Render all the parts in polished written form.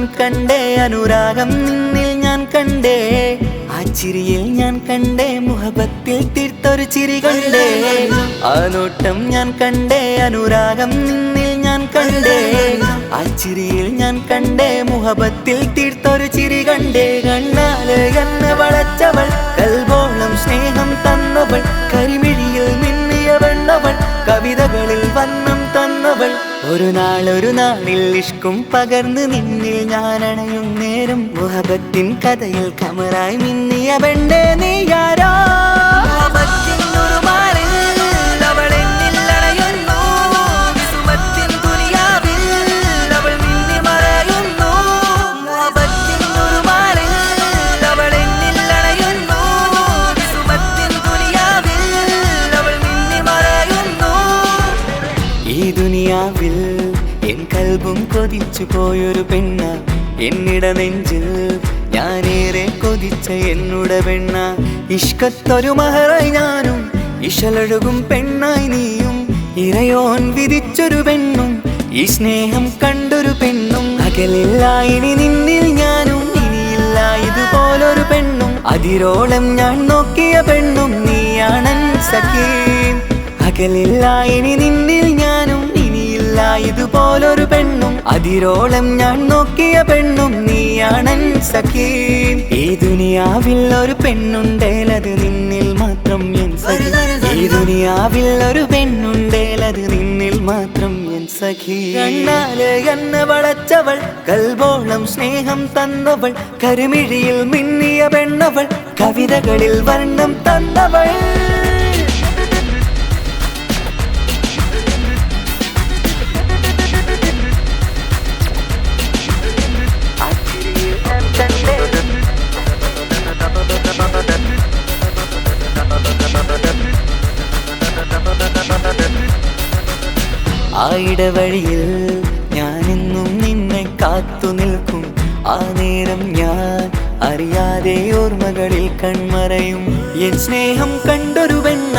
ഞാൻ കണ്ടേ, അനുരാഗം നിന്നിൽ ഞാൻ കണ്ടേ, ആ ചിരിയിൽ ഞാൻ കണ്ടേ, മുഹബത്തിൽ തീർത്തൊരു ചിരി കണ്ടേ. ആ നോട്ടം ഞാൻ കണ്ടേ, അനുരാഗം നിന്നിൽ ഞാൻ കണ്ടേ, ആ ചിരിയിൽ ഞാൻ കണ്ടേ, മുഹബത്തിൽ തീർത്തൊരു ചിരി കണ്ടേ. കണ്ണാല് എന്നെ വളച്ചവൾ, കൽബോളം സ്നേഹം തന്നവൾ, കരിമിഴിയിൽ മിന്നിയ വെണ്ണവൾ, കവിതകളിൽ വന്നം തന്നവൾ. ഒരു നാളിൽ ഇഷ്കും പകർന്ന് നിന്നിൽ ഞാൻ അണയും നേരം, മുഹബത്തിൻ കഥയിൽ കമറായി മിന്നിയ പെണ്ണേ നീയാരോ. ഈ ദുനിയാവിൽ എൻ കൽബും കൊതിച്ചു പോയൊരു പെണ്ണ, എന്നിട നെഞ്ചിൽ ഞാനേറെ കൊതിച്ച എന്നുട പെണ്ണ. ഇഷ്കത്തൊരു മഹറായി ഞാനും, ഇശലൊഴുകും പെണ്ണായി നീയും, ഇറയോൻ വിധിച്ചൊരു പെണ്ണും, ഈ സ്നേഹം കണ്ടൊരു പെണ്ണും. അകലില്ല ഇനി നിന്നിൽ ഞാനും, ഇനിയില്ല ഇതുപോലൊരു പെണ്ണും. അതിരോളം ഞാൻ നോക്കിയ പെണ്ണും നീയാണൻ സഖീ. അകലില്ല ഇനി നിന്നിൽ ഞാനും, ഇനിയില്ല ഇതുപോലൊരു പെണ്ണും. അതിരോളം ഞാൻ നോക്കിയ പെണ്ണും നീയാണൻ സഖീ. ഈ ദുനിയാവിൽ ഒരു പെണ്ണുണ്ടേലത് നിന്നിൽ മാത്രം എൻ സഖി. ഈ ദുനിയാവിൽ ഒരു പെണ്ണുണ്ടേലത് നിന്നിൽ മാത്രം എൻ സഖി. കണ്ണാല് എന്നെ വളച്ചവൾ, കൽബോളം സ്നേഹം തന്നവൾ, കരിമിഴിയിൽ മിന്നിയ പെണ്ണവൾ, കവിതകളിൽ വർണ്ണം തന്നവൾ. ആ ഇടവഴിയിൽ ഞാനെന്നും നിന്നെ കാത്തു നിൽക്കും, ആ നേരം ഞാൻ അറിയാതെ ഓർമ്മകളിൽ കൺമറയും. എൻ സ്നേഹം കണ്ടൊരു പെണ്ണ,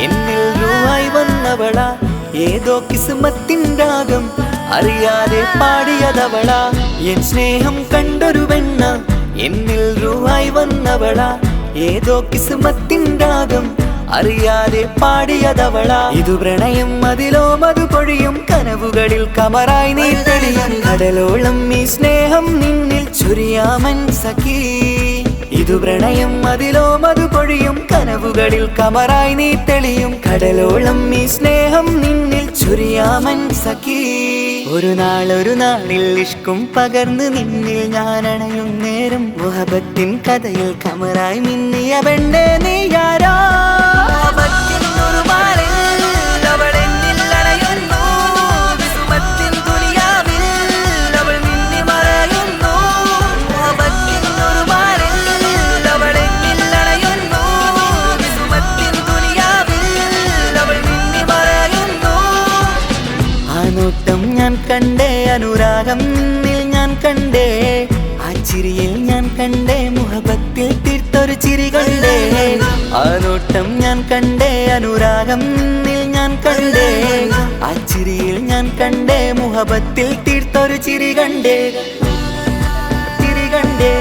എന്നിൽ രൂപായി വന്നവളാ, ഏതോ കിസ്മത്തിൻ രാഗം അറിയാതെ പാടിയതവളാ. എൻ സ്നേഹം കണ്ടൊരു പെണ്ണ, എന്നിൽ രൂപായി വന്നവളാ, ഏതോ കിസ്മത്തിൻ രാഗം അറിയാതെ പാടിയതവളാ. ഇതു പ്രണയം അതിലോ മധു പൊഴിയും, കനവുകളിൽ കമറായി നീ തെളിയും. കടലോളം ഈ സ്നേഹം നിന്നിൽ ചൊരിയാമൻ സഖീ. ഇതു പ്രണയം അതിലോ മധു പൊഴിയും, കനവുകളിൽ കമറായി നീ തെളിയും. കടലോളം ഈ സ്നേഹം നിന്നിൽ ചൊരിയാമൻ സഖീ. ഒരു നാളിൽ ഇഷ്കും പകർന്ന് നിന്നിൽ ഞാൻ അണയും നേരം, മുഹബത്തിൻ കഥയിൽ കമറായി മിന്നിയ പെണ്ണേ നീയാരോ. നോട്ടം ഞാൻ കണ്ടേ, അനുരാഗം നിന്നിൽ ഞാൻ കണ്ടേ, ആ ചിരിയിൽ ഞാൻ കണ്ടേ, മുഹബത്തിൽ തീർത്തൊരു ചിരി കണ്ടേ. ആ നോട്ടം ഞാൻ കണ്ടേ, അനുരാഗം നിന്നിൽ ഞാൻ കണ്ടേ, ആ ചിരിയിൽ ഞാൻ കണ്ടേ, മുഹബത്തിൽ തീർത്തൊരു ചിരി കണ്ടേ. ചിരി കണ്ടേ.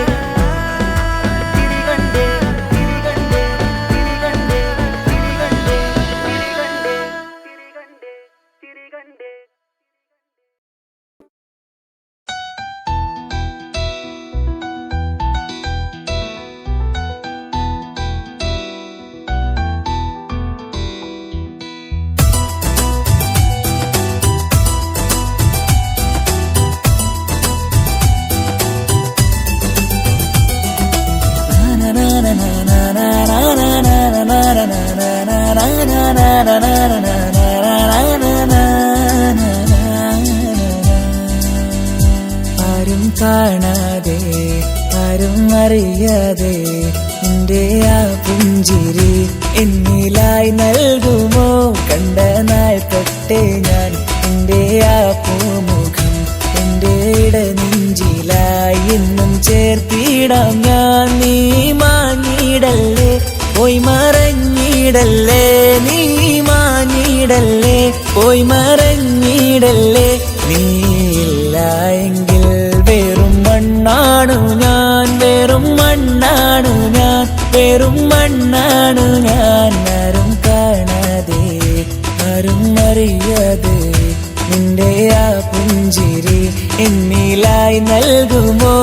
ആരും കാണാതെ ആരും അറിയാതെ എന്റെ ആ പുഞ്ചിരി എന്നിലായി നൽകുമോ? കണ്ട നാൾ തൊട്ടേ ഞാൻ എന്റെ ആ പൂമുഖം എന്റെ ഇടനെഞ്ചിലായി എന്നും ചേർത്തിടാം ഞാൻ. നീ മാഞ്ഞിടല്ലേ, പോയി മറഞ്ഞിടല്ലേ, നീ മാഞ്ഞിടല്ലേ, പോയി മറഞ്ഞിടല്ലേ. നീ ഇല്ല എങ്കിൽ വെറും വെറും മണ്ണാണു ഞാൻ. ആരും കാണാതെ ആരും അറിയാതെ നിന്റെ ആ പുഞ്ചിരി എന്നിലായി നൽകുമോ?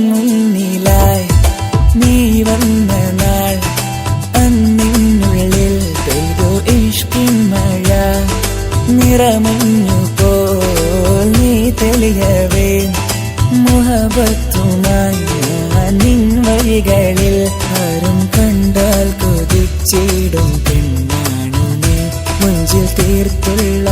മുന്നിലായി നീ വന്ന നാൾ അന്നിനുള്ളിൽ പെയ്തു ഇഷ്കിൻ മഴ. നിറമഞ്ഞു പോൽ നീ തെളിയവേ മുഹബത്തുമായി ഞാൻ നിൻ വഴികളിൽ. ആരും കണ്ടാൽ കൊതിച്ചിടും പെണ്ണാണു നീ. മുഞ്ചിൽ തീർത്തുള്ള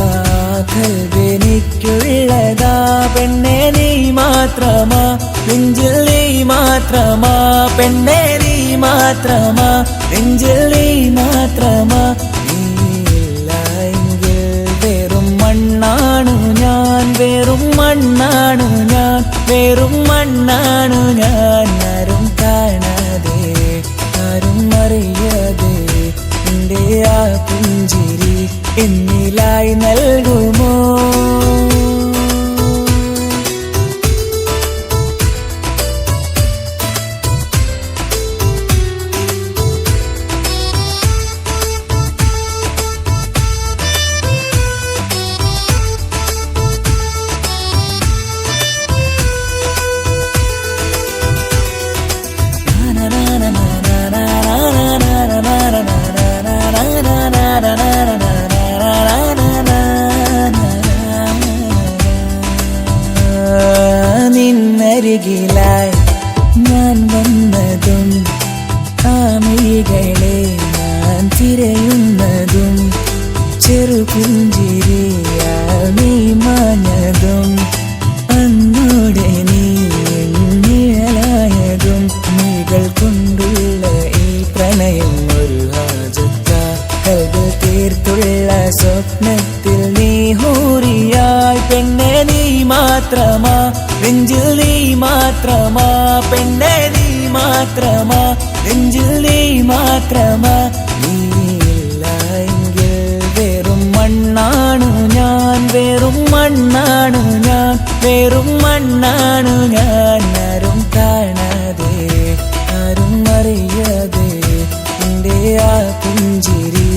കൽവെനിക്കുള്ളതാ പെണ്ണെ നീ മാത്രമാ. നെഞ്ചിൽ നീ മാത്രമാ പെണ്ണെ നീ മാത്രമാ. നെഞ്ചിൽ നീ മാത്രമാ. നീയില്ല എങ്കിൽ വെറും മണ്ണാണു ഞാൻ. വെറും മണ്ണാണു ഞാൻ. വെറും മണ്ണാണു ഞാൻ. ആരും കാണാതെ ആരും അറിയാതെ നിന്റെ ആ പുഞ്ചിരി എന്നിലായി നൽകുമോ? നിന്നരികിലായി ഞാൻ വന്നതും ആമികളെ ഞാൻ തിരയുന്നതും ചെറുപുഞ്ചിരിയാൽ നീ മാഞ്ഞതും അന്നോടെ നീ നിഴലായതും നീകൾ കൊണ്ടുള്ള ഈ പ്രണയം ഒരു ഹാജത്ത. കൽബിൽ തീർത്തുള്ള സ്വപ്നത്തിൽ നീ ഹൂറിയായി പെണ്ണെ നീ മാത്രമാ. നെഞ്ചിൽ നീ മാത്രമാ പെണ്ണെ നീ മാത്രമാ. നെഞ്ചിൽ നീ മാത്രമാ. നീയില്ല എങ്കിൽ വെറും മണ്ണാണു ഞാൻ. വെറും മണ്ണാണു ഞാൻ. വെറും മണ്ണാണു ഞാൻ. ആരും കാണാതെ ആരും അറിയാതെ നിന്റെ ആ പുഞ്ചിരി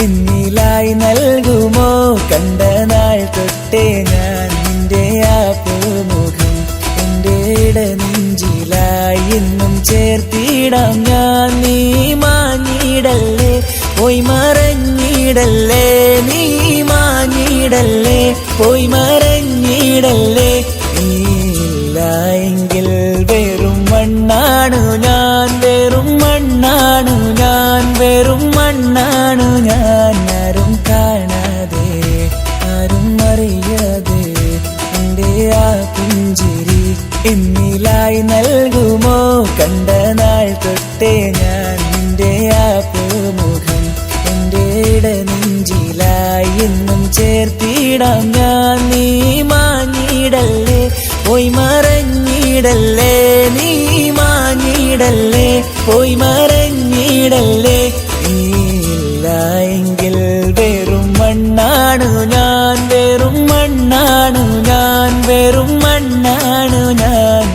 എന്നിലായി നൽകുമോ? കണ്ട നാൾ തൊട്ടേ ഞാൻ നിന്റെ ആ പൂമുഖം എന്റെ ഇടനെഞ്ചിലായി എന്നും ചേർത്തിടാം ഞാൻ. നീ മാഞ്ഞിടല്ലേ പോയി മറഞ്ഞിടല്ലേ. നീ മാഞ്ഞിടല്ലേ പോയി മറഞ്ഞിടല്ലേ. നീയില്ല എങ്കിൽ വെറും മണ്ണാണു ഞാൻ. വെറും മണ്ണാണു ഞാൻ. വെറും മണ്ണാണു ഞാൻ. ആരും കാണാതെ ആരും അറിയാതെ നിന്റെ ആ പുഞ്ചിരി എന്നിലായി നൽകുമോ? കണ്ട നാൾ തൊട്ടേ ഞാൻ നിന്റെ ആ പൂമുഖം എന്റെ ഇടനെഞ്ചിലായി എന്നും ചേർത്തിടാം ഞാൻ. നീ മാഞ്ഞിടല്ലേ പോയി മറഞ്ഞിടല്ലേ. നീ മാഞ്ഞിടല്ലേ പോയി മറഞ്ഞിടല്ലേ. നീയില്ല എങ്കിൽ വെറും മണ്ണാണു ഞാൻ. വെറും മണ്ണാണു ഞാൻ. വെറും മണ്ണാണു ഞാൻ.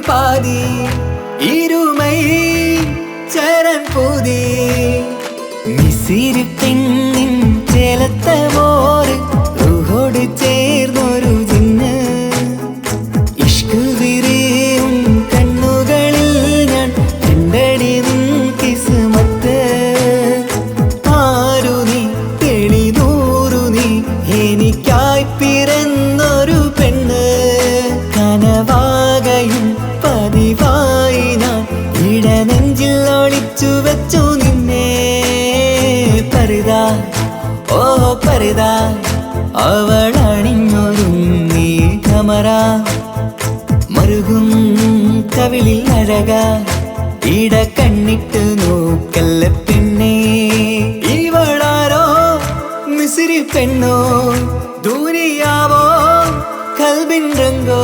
പാതി ഇരുമൈ ചരൻ പൂതി മിസിരി പെണ്ണിൻ ചേലത്ത മോറ് റൂഹോട് ചേർന്നൊരു ജിന്ന് ഇഷ്ക് വിരിയും കണ്ണുകളിൽ ഞാൻ കണ്ടടി നിൻ കിസ്മത്ത് ആരു നീ തെളിനൂറു നീ എനിക്കായി പിറന്നൊരു പെണ്ണ് കനവാകയും പതിവായി ഞാൻ ഇടനെഞ്ചിൽ ഒളിച്ചു വെച്ചു നിന്നെ പരിതാ ഓ പരിതാ അവളണിഞ്ഞൊരുങ്ങി കമറ മറുകും കവിളിൽ അഴക ഇട കണ്ണിട്ട് നോക്കല്ല പെണ്ണേ ഇവളാരോ മിസിരി പെണ്ണോ ദൂരിയാവോ കൽബിൻ രംഗോ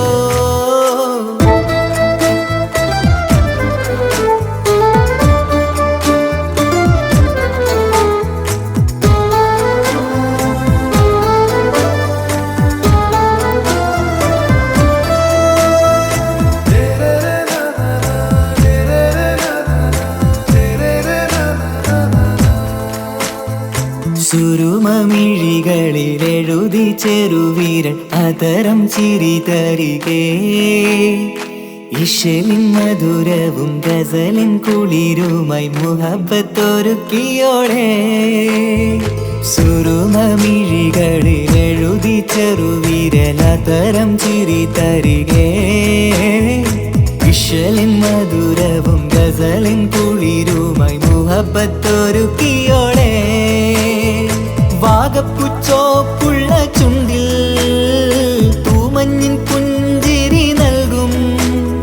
സുരുമമിഴികളിൽ എഴുതി ചെറുവിരൽ അതരം ചിരി തരികേ ഇശലിൻ മധുരവും ഗസലിൻ കുളിരുമായി മുഹബത്തൊരുക്കിയോടെ സുരുമമിഴികളിൽ എഴുതി ചെറുവിരൽ അതരം ചിരി തരികേ ഇശലിൻ മധുരവും ഗസലിൻ കുളിരുമായി മുഹബത്തൊരുക്കിയോടെ വാഗപ്പുച്ചോപ്പുള്ള ചുണ്ടിൽ തൂമഞ്ഞിൻ പുഞ്ചിരി നൽകും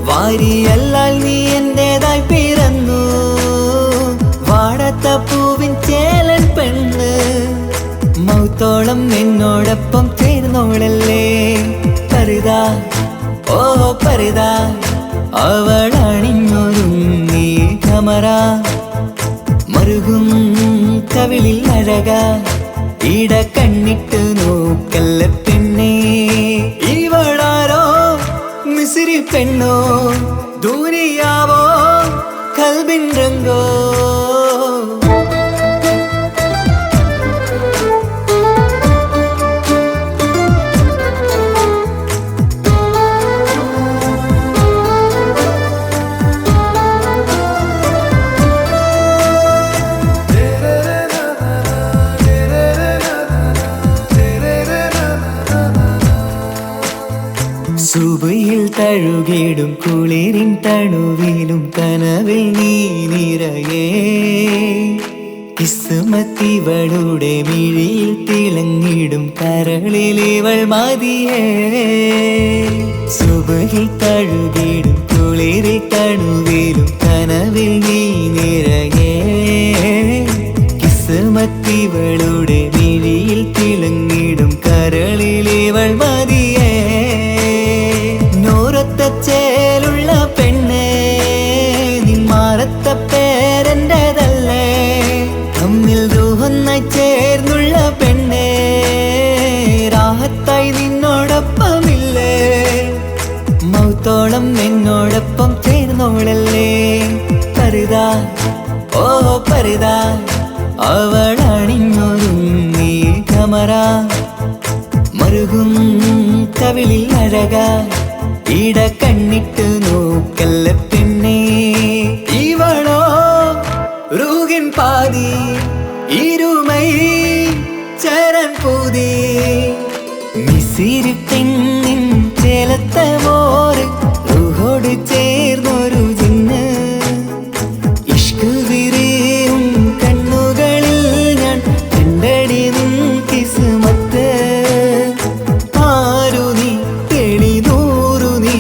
വാരിയല്ലാൽ നീ എന്റേതായി പിറന്നു വാടത്ത പൂവിൻ ചേലൻ പെണ്ണ് മൗത്തോളം എന്നോടൊപ്പം ചേർന്നോളല്ലേ പരിതാ ഓ പരിതാ അവളണിഞ്ഞൊരുങ്ങി കമറ മറുകും കവിളിൽ അഴക ഇട കണ്ണിട്ട് നോക്കല്ല പെണ്ണേ ഇവളാരോ മിസിരി പെണ്ണോ ദൂരിയാവോ കൽബിൻ രംഗോ സുബയിൽ തഴുകിടും കുളിരിൻ തണുവിലും കനവിൽ നീ നിറയേ കിസ്മത്തിവളുടെ മിഴിയിൽ തിളങ്ങിടും കരളിലിവൾ മതിയേ സുബയിൽ തഴുകിടും കുളിരിൻ തണുവിലും കനവിൽ നീ നിറയേ കിസ്മത്തിവളുടെ മിഴിയിൽ തിളങ്ങിടും കരളിലിവൾ മതിയേ ചേലുള്ള പെണ്ണേ നിന്മാറത്ത പേരെൻ്റെതല്ലേ തമ്മിൽ റൂഹൊന്നായി ചേർന്നുള്ള പെണ്ണേ രാഹത്തായി നിന്നോടൊപ്പമില്ലേ മൗത്തോളം എന്നോടൊപ്പം ചേർന്നോളല്ലേ പരിതാ ഓ പരിതാ അവളണിഞ്ഞൊരുങ്ങി കമറ മറുകും കവിളിൽ അഴക ഇട കണ്ണിട്ട് നോക്കല്ല പെണ്ണേ ഇവളോ റൂഹിൻ പാതി ഇരുമൈ ചരൻ പൂതി മിസിരി പെണ്ണിൻ ചേലത്ത മോറ് റൂഹോട് ചേർന്നൊരു ജിന്ന് ഇഷ്ക് വിരിയും കണ്ണുകളിൽ ഞാൻ കണ്ടടി നിൻ കിസ്മത്ത് ആരു നീ തെളിനൂറു നീ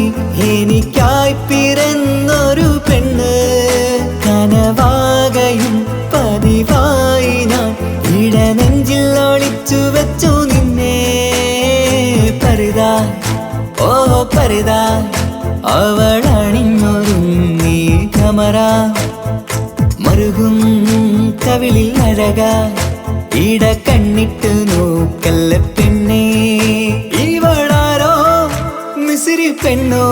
എനിക്കായി പിറന്നൊരു പെണ്ണ് കനവാകയും പതിവായി ഞാൻ ഇടനെഞ്ചിൽ ഒളിച്ചു വെച്ചു നിന്നെ പരിതാ ഓ പരിതാ അവളണിഞ്ഞൊരുങ്ങി കമറ മറുകും കവിളിൽ അഴക ഇട കണ്ണിട്ട് നോക്കല്ല പെണ്ണേ ഇവളാരോ മിസിരി പെണ്ണോ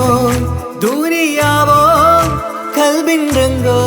ദൂരിയാവോ കൽബിൻ രംഗോ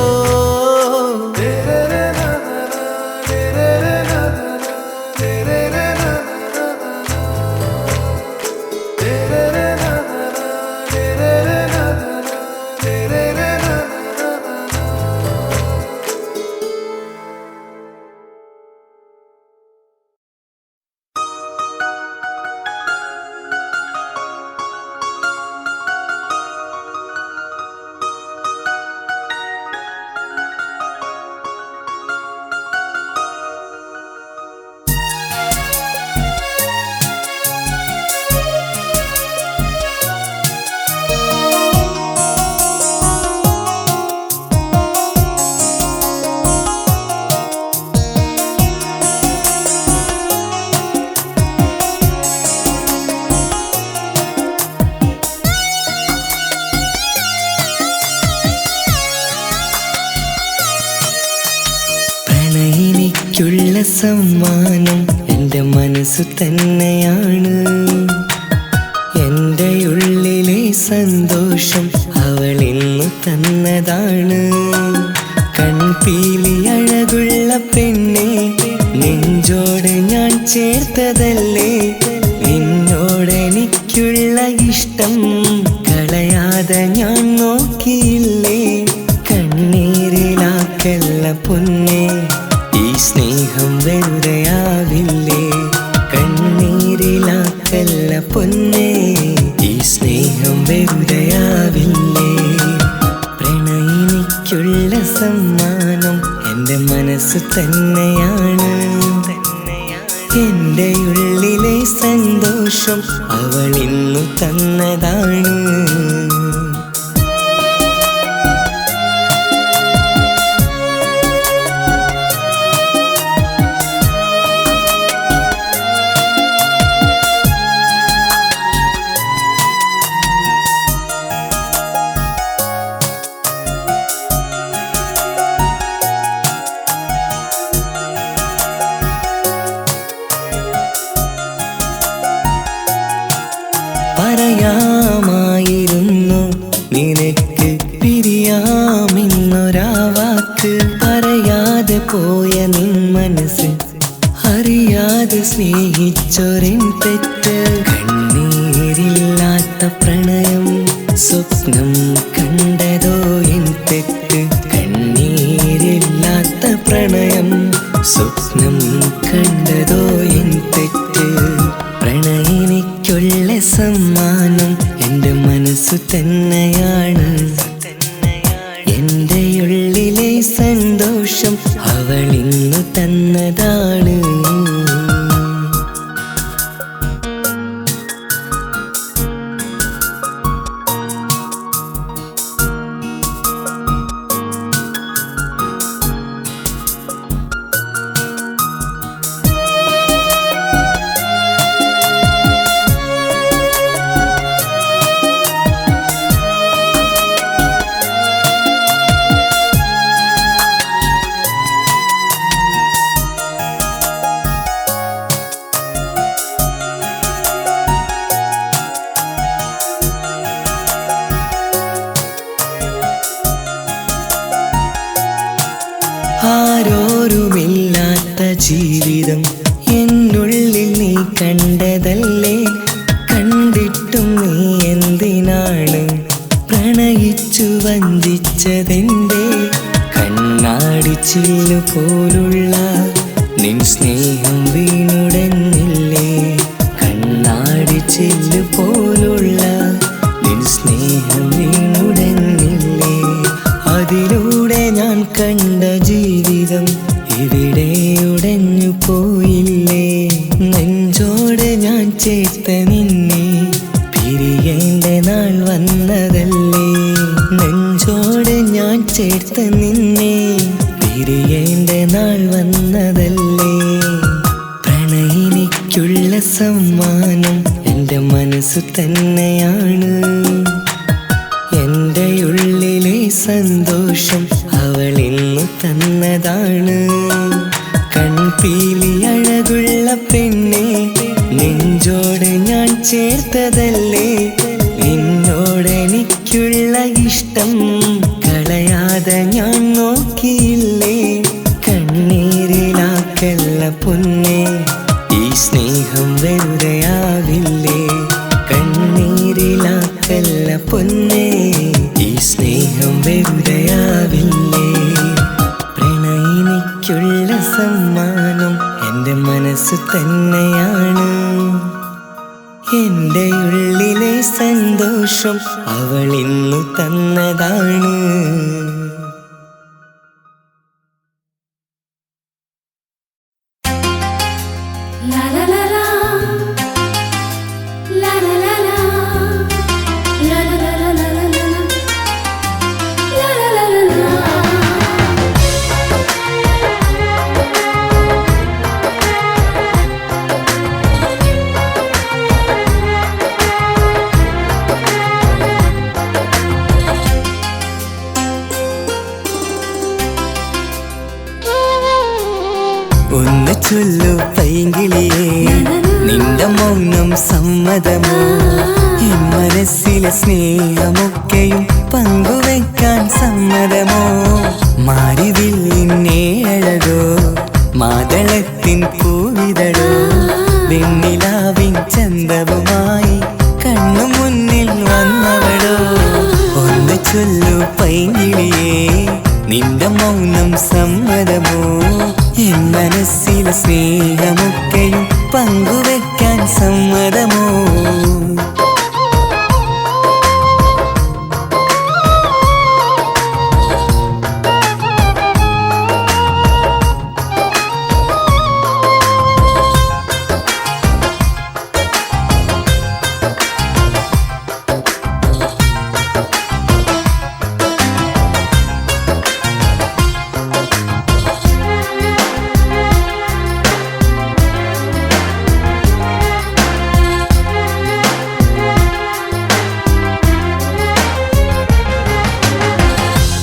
പ്രണയിനിക്കുള്ള സമ്മാനം എൻ്റെ മനസ്സു തന്നെയാണ്. എൻ്റെ ഉള്ളിലെ സന്തോഷം അവൾ ഇന്നു തന്നതാണ്. കൺപീലി അഴകുള്ള പെണ്ണെ നെഞ്ചോട് ഞാൻ ചേർത്തതല്ലേ. നിന്നോടെനിക്കുള്ള ഇഷ്ടം കളയാതെ ഞാൻ നോക്കിയില്ലേ. കണ്ണീരിലാക്കല്ല പൊന്നെ ഈ സ്നേഹം വെറുതെയാവില്ലേ. കണ്ണീരിലാക്കല്ല പൊന്നെ ഈ സ്നേഹം വെറുതെയാവില്ലേ. പ്രണയിനിക്കുള്ള സമ്മാനം എൻ്റെ മനസ്സ് തന്നെയാണ്. എൻ്റെ ഉള്ളിലെ സന്തോഷം അവൾ ഇന്നു തന്നതാണ്. പറയാമായിരുന്നു നിനക്ക് പിരിയാമെന്നൊരാ വാക്ക്. പറയാതെ പോയ നിൻ മനസ്സ് അറിയാതെ സ്നേഹിച്ചൊരെൻ തെറ്റ്. കണ്ണീരില്ലാത്ത പ്രണയം സ്വപ്നം കണ്ടതോ എൻ തെറ്റ്. കണ്ണീരില്ലാത്ത പ്രണയം സ്വപ്നം കണ്ടതോ എൻ തെറ്റ്. പ്രണയിനിക്കുള്ള സമ്മാനം എൻ്റെ മനസ്സു തന്നെയാണ്. എൻ്റെ ഉള്ളിലെ സന്തോഷം അവൾ ഇന്നു തന്നതാണ്. ആരോരുമില്ലാത്ത ജീവിതം എന്നുള്ളിൽ നീ കണ്ടതല്ലേ. കണ്ടിട്ടും നീ എന്തിനാണ് പ്രണയിച്ചു വഞ്ചിച്ചതെന്തേ. കണ്ണാടിച്ചില്ലു പോലുള്ള നിൻ സ്നേഹം വീണുടഞ്ഞില്ലേ. കണ്ണാടിച്ചില്ലു പോലുള്ള നിൻ സ്നേഹം വീണുടഞ്ഞില്ലേ. അതിലൂടെ ഞാൻ കണ്ട ജീവിതം ഇവിടെ ഉടഞ്ഞു പോയില്ലേ. നെഞ്ചോട് ഞാൻ ചേർത്ത നിന്നെ പിരിയേണ്ട നാൾ വന്നതല്ലേ. നെഞ്ചോട് ഞാൻ ചേർത്ത നിന്നെ പിരിയേണ്ട നാൾ വന്നതല്ലേ. പ്രണയിനിക്കുള്ള സമ്മാനം എൻ്റെ മനസ്സു തന്നെയാണ്. എൻ്റെ ഉള്ളിലെ സന്തോഷം അവൾ ഇന്നു തന്നതാണ്. കൺപീലി അഴകുള്ള പെണ്ണെ നെഞ്ചോട് ഞാൻ ചേർത്തതല്ലേ. നിന്നോടെനിക്ക് എനിക്കുള്ള ഇഷ്ടം കളയാതെ ഞാൻ നോക്കിയില്ലേ കണ്ണീരിലാക്കല്ല പൊന്നേ ഈ സ്നേഹം വെറുതെയാവില്ലേ കണ്ണീരിലാക്കല്ല പൊന്നേ ഈ സ്നേഹം വെറുതെയാവില്ലേ പ്രണയിനിക്കുള്ള സമ്മാനം എൻ്റെ മനസ്സ് തന്നെയാണ് എൻ്റെ ഉള്ളിലെ സന്തോഷം അവൾ ഇന്നു തന്നതാണ് ഒന്ന് ചൊല്ലു പൈങ്കിളിയേ നിന്റെ മൗനം സമ്മതമോ എൻ മനസ്സിലെ സ്നേഹമൊക്കെയും പങ്കുവെക്കാൻ സമ്മതമോ മാരിവില്ലിന്നേ അഴകോ മാതളത്തിൻ പൂവിതളോ വെണ്ണിലാവിൻ ചന്തവുമായി കണ്ണു മുന്നിൽ വന്നവളോ ഒന്ന് ചൊല്ലു പൈങ്കിളിയേ നിന്റെ മൗനം സമ്മതമോ എൻ മനസ്സിലെ സ്നേഹമൊക്കെയും പങ്കുവെക്കാൻ സമ്മതമോ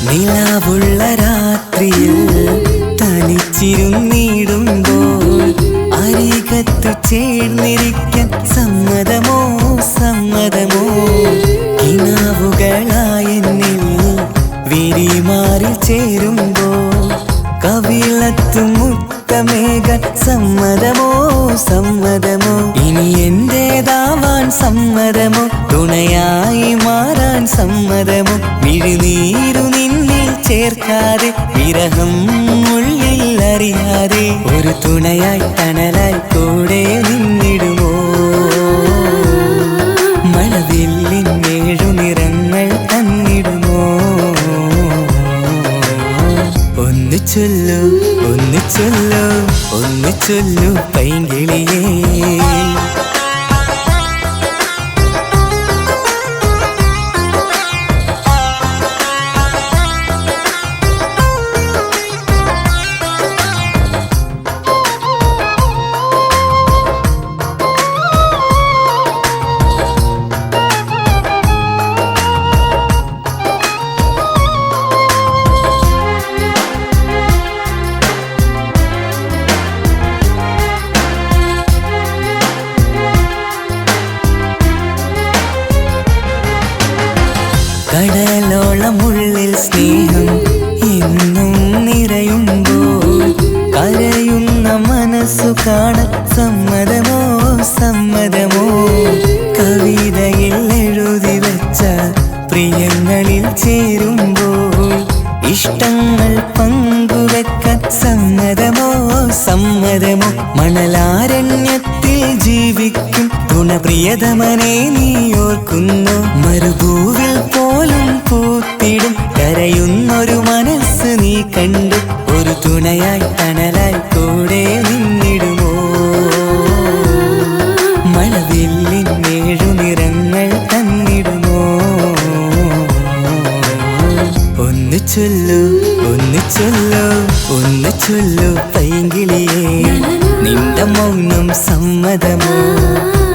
നിലാവുള്ള രാത്രിയിൽ തനിച്ചിരുന്നിടുമ്പോൾ അരികത്തു ചേർന്നിരിക്കാൻ സമ്മതമോ സമ്മതമോ കിനാവുകളായെന്നിൽ വിരിമാറി ചേരുമ്പോൾ കവിളത്തു മുത്തമേകാൻ സമ്മതമോ സമ്മതമോ ഇനി എന്റേതാവാൻ സമ്മതമോ തുണയായി മാറാൻ സമ്മതമോ മിഴിനീരു നിന്നിൽ ചേർക്കാതെ വിരഹം ഉള്ളിൽ അറിയാതെ ഒരു തുണയായി തണലായി കൂടെ നിന്നിടുമോ മഴവില്ലിൻ 7 നിറങ്ങൾ തന്നിടുമോ ഒന്ന് ചൊല്ലു ഒന്ന് ചൊല്ലു ഒന്ന് ചൊല്ലു പൈങ്കിളിയേ കടലോളമുള്ളിൽ സ്നേഹം എന്നും നിറയുമ്പോൾ കരയുന്ന മനസ്സു കാണാൻ സമ്മതമോ സമ്മതമോ കവിതയിൽ എഴുതി വെച്ച പ്രിയങ്ങളിൽ ചേരുമ്പോൾ ഇഷ്ടങ്ങൾ പങ്കുവെക്കാൻ സമ്മതമോ സമ്മതമോ മണലാരണ്യത്തിൽ ജീവിക്കും തുണപ്രിയതമനെ നീ ഓർക്കുന്നു മരുഭൂവിൽ പോലും പൂത്തിടും കരയുന്നൊരു മനസ്സ് നീ കണ്ടു ഒരു തുണയായി തണലായി കൂടെ നിന്നിടുമോ മഴവില്ലിൻ 7 നിറങ്ങൾ തന്നിടുമോ ഒന്ന് ചൊല്ലു ഒന്ന് ചൊല്ലു ഒന്ന് ചൊല്ലു പൈങ്കിളിയേ നിന്റെ മൗനം സമ്മതമോ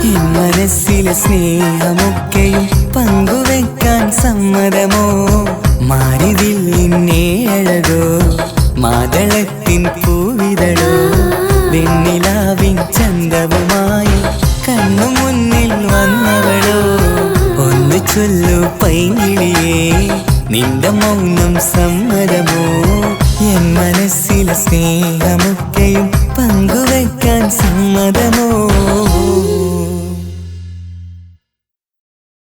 എൻ മനസ്സിലെ സ്നേഹമൊക്കെയും പങ്കുവെക്കാൻ സമ്മതമോ മാരിവില്ലിന്നേ അഴകോ മാതളത്തിൻ പൂവിതളോ വെണ്ണിലാവിൻ ചന്തവുമായി കണ്ണു മുന്നിൽ വന്നവളോ ഒന്ന് ചൊല്ലു പൈങ്കിളിയേ, നിന്റെ മൗനം സമ്മതമോ? എൻ മനസ്സിലെ സ്നേഹമൊക്കെയും പങ്കുവയ്ക്കാൻ സമ്മതമോ?